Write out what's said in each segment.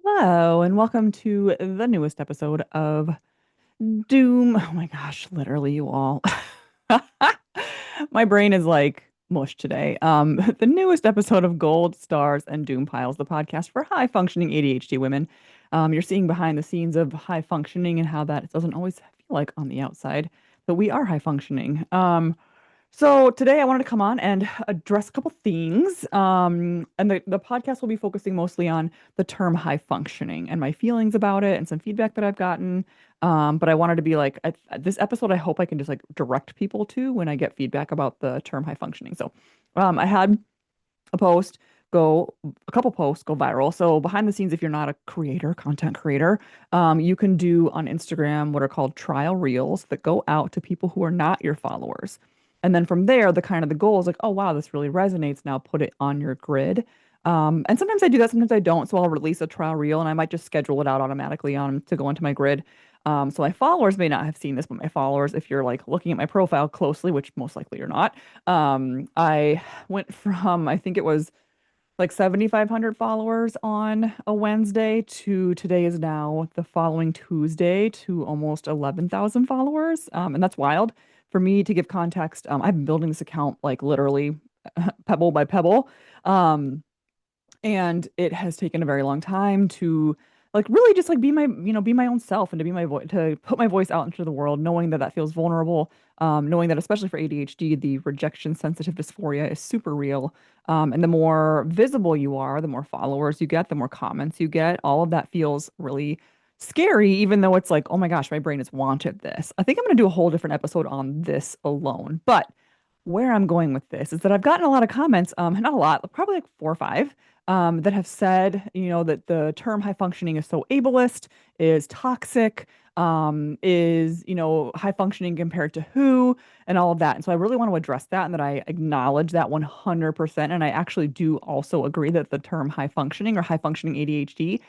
Hello, and welcome to the newest episode of Doom. Oh my gosh, literally, you all. My brain is like mush today. The newest episode of Gold Stars and Doom Piles, the podcast for high functioning ADHD women. You're seeing behind the scenes of high functioning and how that doesn't always feel like on the outside, but we are high functioning. So today I wanted to come on and address a couple things. And the podcast will be focusing mostly on the term high functioning and my feelings about it and some feedback that I've gotten. But I wanted to be like, this episode, I hope I can just like direct people to when I get feedback about the term high functioning. So I had a post a couple posts go viral. So behind the scenes, if you're not a creator, content creator, you can do on Instagram what are called trial reels that go out to people who are not your followers. And then from there, the kind of the goal is like, oh wow, this really resonates. Now put it on your grid. And sometimes I do that, sometimes I don't. So I'll release a trial reel and I might just schedule it out automatically on to go into my grid. So my followers may not have seen this, but my followers, if you're like looking at my profile closely, which most likely you're not, I went from, I think it was like 7,500 followers on a Wednesday to today is now the following Tuesday to almost 11,000 followers. And that's wild. For me to give context, I've been building this account like literally pebble by pebble. Um, and it has taken a very long time to like really just like be my be my own self and to be my voice to put my voice out into the world, knowing that that feels vulnerable, knowing that especially for ADHD the rejection sensitive dysphoria is super real, and the more visible you are, the more followers you get, the more comments you get, all of that feels really scary, even though it's like, oh my gosh, my brain has wanted this. I think I'm going to do a whole different episode on this alone, but where I'm going with this is that I've gotten a lot of comments, not a lot, probably like four or five, that have said, that the term high functioning is so ableist, is toxic, is, high functioning compared to who, and all of that. And so I really want to address that and that I acknowledge that 100%. And I actually do also agree that the term high functioning or high functioning ADHD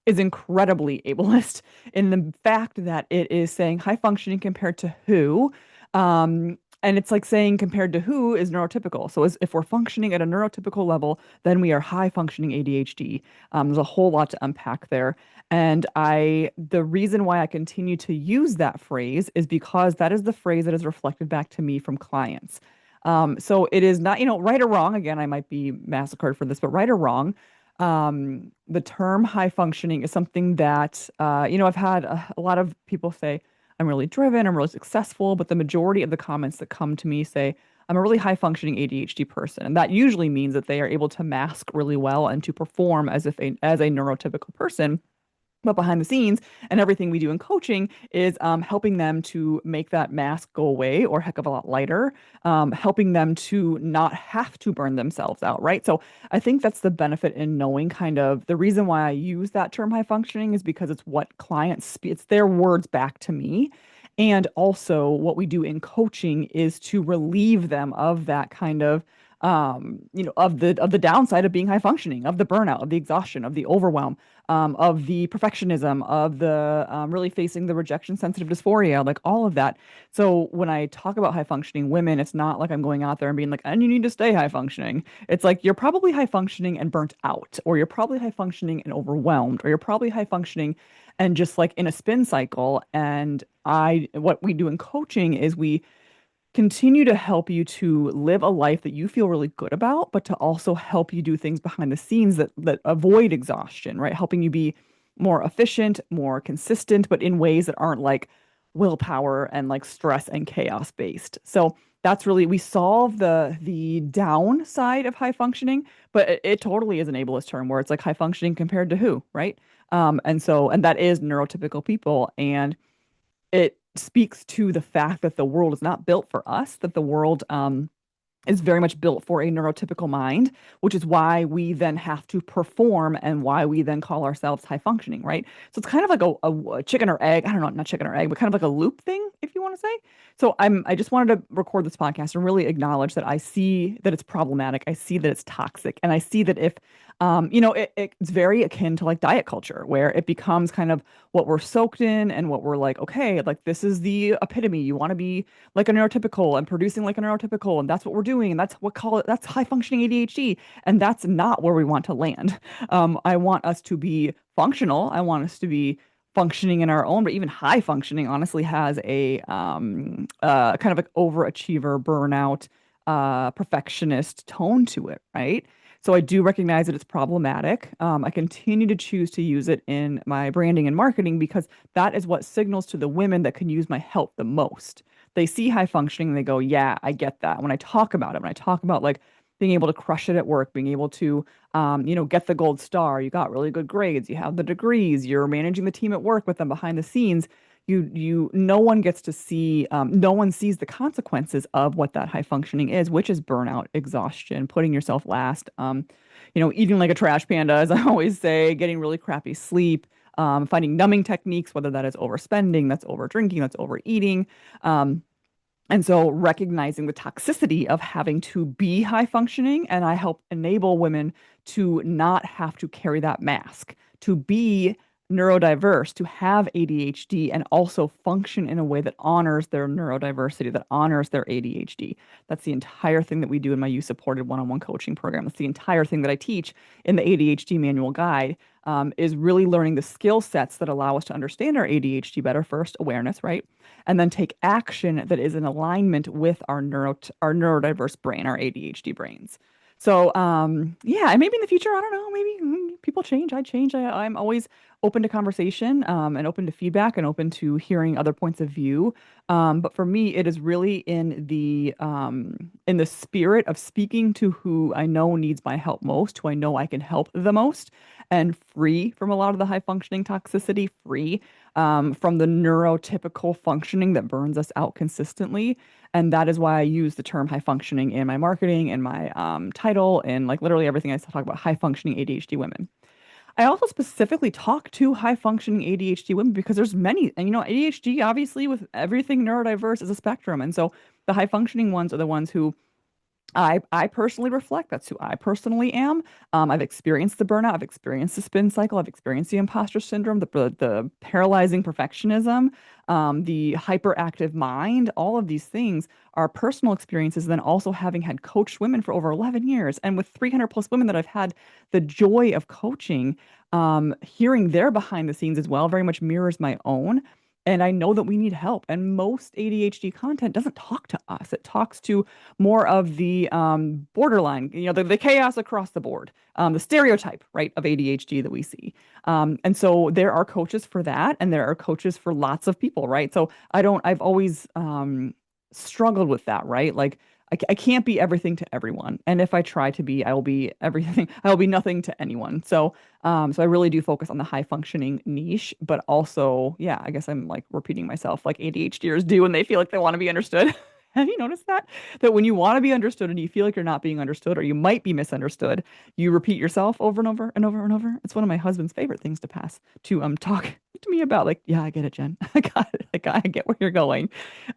is incredibly ableist in the fact that it is saying high functioning compared to who. And it's like saying compared to who is neurotypical. So if we're functioning at a neurotypical level, then we are high functioning ADHD. There's a whole lot to unpack there. And the reason why I continue to use that phrase is because that is the phrase that is reflected back to me from clients. So it is not, right or wrong. Again, I might be massacred for this, but right or wrong, the term high functioning is something that, I've had a lot of people say, I'm really driven, I'm really successful, but the majority of the comments that come to me say, I'm a really high functioning ADHD person. And that usually means that they are able to mask really well and to perform as a neurotypical person. But behind the scenes and everything we do in coaching is helping them to make that mask go away or heck of a lot lighter, helping them to not have to burn themselves out, right? So I think that's the benefit in knowing kind of the reason why I use that term high functioning is because it's what it's their words back to me. And also what we do in coaching is to relieve them of that kind of of the downside of being high functioning, of the burnout, of the exhaustion, of the overwhelm, of the perfectionism, of the really facing the rejection sensitive dysphoria, like all of that. So when I talk about high functioning women, it's not like I'm going out there and being like, and you need to stay high functioning. It's like you're probably high functioning and burnt out, or you're probably high functioning and overwhelmed, or you're probably high functioning and just like in a spin cycle. And what we do in coaching is we continue to help you to live a life that you feel really good about, but to also help you do things behind the scenes that avoid exhaustion, right? Helping you be more efficient, more consistent, but in ways that aren't like willpower and like stress and chaos based. So that's really we solve the downside of high functioning, but it totally is an ableist term where it's like high functioning compared to who, right? And that is neurotypical people, and it speaks to the fact that the world is not built for us, that the world is very much built for a neurotypical mind, which is why we then have to perform and why we then call ourselves high functioning, right? So it's kind of like a chicken or egg. I don't know, not chicken or egg, but kind of like a loop thing, if you want to say. So I just wanted to record this podcast and really acknowledge that I see that it's problematic. I see that it's toxic. And I see that if it's very akin to like diet culture, where it becomes kind of what we're soaked in and what we're like, okay, like this is the epitome. You want to be like a neurotypical and producing like a neurotypical, and that's what we're doing, and that's high functioning ADHD, and that's not where we want to land. I want us to be functional. I want us to be functioning in our own, but even high functioning honestly has a kind of like overachiever, burnout, perfectionist tone to it, right? So I do recognize that it's problematic. I continue to choose to use it in my branding and marketing because that is what signals to the women that can use my help the most. They see high functioning and they go, yeah, I get that. When I talk about it, when I talk about like being able to crush it at work, being able to, get the gold star, you got really good grades, you have the degrees, you're managing the team at work with them behind the scenes. No one gets to see, no one sees the consequences of what that high functioning is, which is burnout, exhaustion, putting yourself last, eating like a trash panda, as I always say, getting really crappy sleep, finding numbing techniques, whether that is overspending, that's over drinking, that's overeating. And so recognizing the toxicity of having to be high functioning, and I help enable women to not have to carry that mask, to be neurodiverse, to have ADHD, and also function in a way that honors their neurodiversity, that honors their ADHD. That's the entire thing that we do in my youth supported one-on-one coaching program. That's the entire thing that I teach in the ADHD manual guide, is really learning the skill sets that allow us to understand our ADHD better. First, awareness, right? And then take action that is in alignment with our neurodiverse brain, our ADHD brains. So, yeah, and maybe in the future, I don't know, maybe people change. I change. I'm always open to conversation, and open to feedback and open to hearing other points of view. But for me, it is really in the spirit of speaking to who I know needs my help most, who I know I can help the most, and free from a lot of the high functioning toxicity, free from the neurotypical functioning that burns us out consistently. And that is why I use the term high functioning in my marketing and my title and like literally everything I talk about high functioning ADHD women. I also specifically talk to high functioning ADHD women because there's many, and ADHD obviously with everything neurodiverse is a spectrum. And so the high functioning ones are the ones who I personally reflect. That's who I personally am. I've experienced the burnout. I've experienced the spin cycle. I've experienced the imposter syndrome, the paralyzing perfectionism, the hyperactive mind. All of these things are personal experiences. Then also having had coached women for over 11 years, and with 300 plus women that I've had the joy of coaching, hearing their behind the scenes as well very much mirrors my own. And I know that we need help. And most ADHD content doesn't talk to us. It talks to more of the borderline, the chaos across the board, the stereotype, right, of ADHD that we see. And so there are coaches for that, and there are coaches for lots of people, right? So I've always struggled with that, right? Like, I can't be everything to everyone. And if I try to be, I will be everything. I will be nothing to anyone. So I really do focus on the high functioning niche, but also, yeah, I guess I'm like repeating myself like ADHDers do when they feel like they want to be understood. Have you noticed that? That when you want to be understood and you feel like you're not being understood or you might be misunderstood, you repeat yourself over and over and over and over. It's one of my husband's favorite things to pass to talk to me about. Like, yeah, I get it, Jen. I got it. I get where you're going.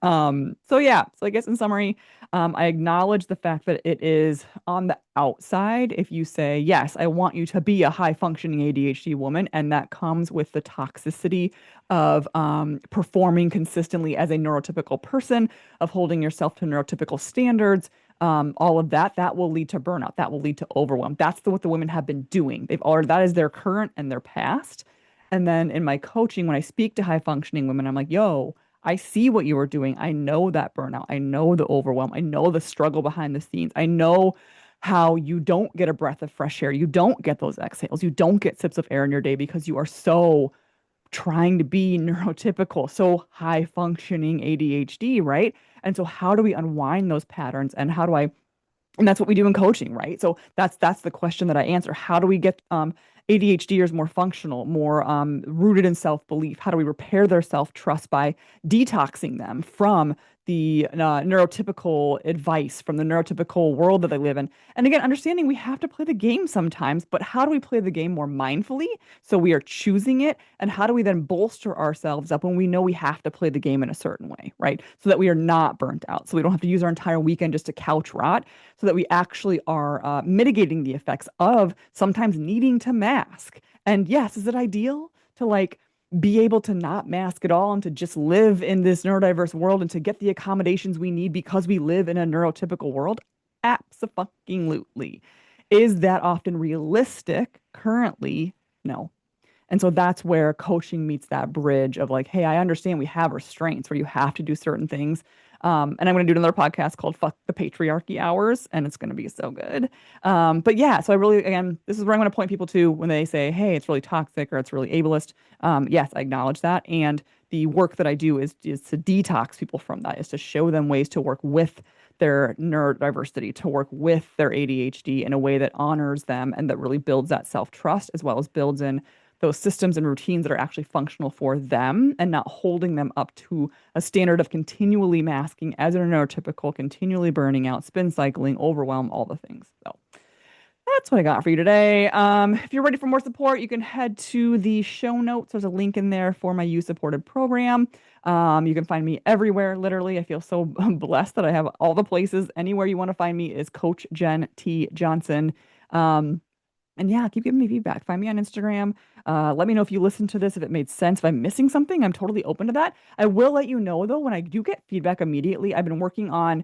So yeah. So I guess in summary, I acknowledge the fact that it is on the outside. If you say, yes, I want you to be a high functioning ADHD woman, and that comes with the toxicity of performing consistently as a neurotypical person, of holding yourself to neurotypical standards, all of that, that will lead to burnout. That will lead to overwhelm. That's what the women have been doing. That is their current and their past. And then in my coaching, when I speak to high functioning women, I'm like, yo, I see what you are doing. I know that burnout. I know the overwhelm. I know the struggle behind the scenes. I know how you don't get a breath of fresh air. You don't get those exhales. You don't get sips of air in your day because you are so trying to be neurotypical, so high functioning ADHD, right? And so how do we unwind those patterns, and how do I and that's what we do in coaching, right? So that's the question that I answer. How do we get ADHDers more functional, more rooted in self-belief? How do we repair their self-trust by detoxing them from the neurotypical advice, from the neurotypical world that they live in? And again, understanding we have to play the game sometimes, but how do we play the game more mindfully so we are choosing it? And how do we then bolster ourselves up when we know we have to play the game in a certain way, right? So that we are not burnt out, so we don't have to use our entire weekend just to couch rot, so that we actually are mitigating the effects of sometimes needing to mask. And yes, is it ideal to like be able to not mask at all and to just live in this neurodiverse world and to get the accommodations we need because we live in a neurotypical world? Abso-fucking-lutely. Is that often realistic? Currently, no. And so that's where coaching meets that bridge of like, hey, I understand we have restraints where you have to do certain things. And I'm going to do another podcast called Fuck the Patriarchy Hours, and it's going to be so good. But yeah, so I really, again, this is where I'm going to point people to when they say, hey, it's really toxic or it's really ableist. Yes, I acknowledge that. And the work that I do is to detox people from that, is to show them ways to work with their neurodiversity, to work with their ADHD in a way that honors them and that really builds that self-trust as well as builds in those systems and routines that are actually functional for them and not holding them up to a standard of continually masking as a neurotypical, continually burning out, spin cycling, overwhelm, all the things. So that's what I got for you today. If you're ready for more support, you can head to the show notes. There's a link in there for my you supported program. You can find me everywhere, literally. I feel so blessed that I have all the places. Anywhere you want to find me is Coach Jen T. Johnson. Um, and yeah, keep giving me feedback. Find me on Instagram. Let me know if you listened to this, if it made sense. If I'm missing something, I'm totally open to that. I will let you know though, when I do get feedback immediately, I've been working on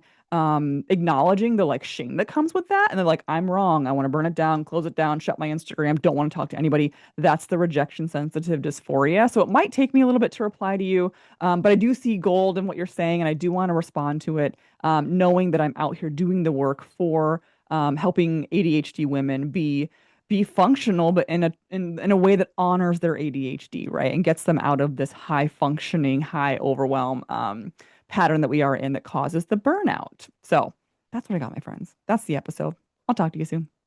acknowledging the like shame that comes with that. And they're like, I'm wrong. I want to burn it down, close it down, shut my Instagram, don't want to talk to anybody. That's the rejection sensitive dysphoria. So it might take me a little bit to reply to you. But I do see gold in what you're saying, and I do want to respond to it, knowing that I'm out here doing the work for helping ADHD women be functional, but in a way that honors their ADHD, right? And gets them out of this high functioning, high overwhelm pattern that we are in that causes the burnout. So that's what I got, my friends. That's the episode. I'll talk to you soon.